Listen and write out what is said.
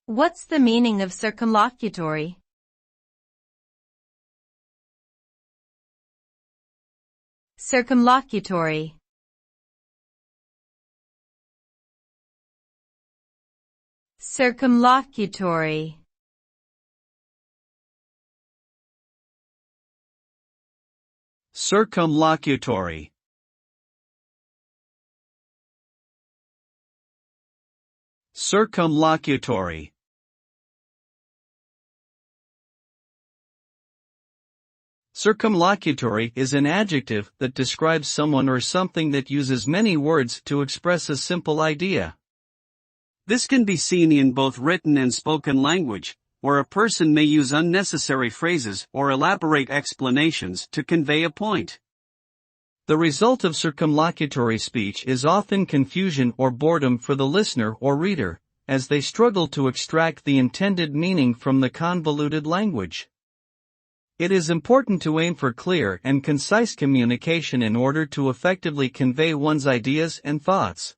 What's the meaning of circumlocutory? Circumlocutory. Circumlocutory. Circumlocutory. Circumlocutory. Circumlocutory is an adjective that describes someone or something that uses many words to express a simple idea. This can be seen in both written and spoken language, where a person may use unnecessary phrases or elaborate explanations to convey a point. The result of circumlocutory speech is often confusion or boredom for the listener or reader, as they struggle to extract the intended meaning from the convoluted language. It is important to aim for clear and concise communication in order to effectively convey one's ideas and thoughts.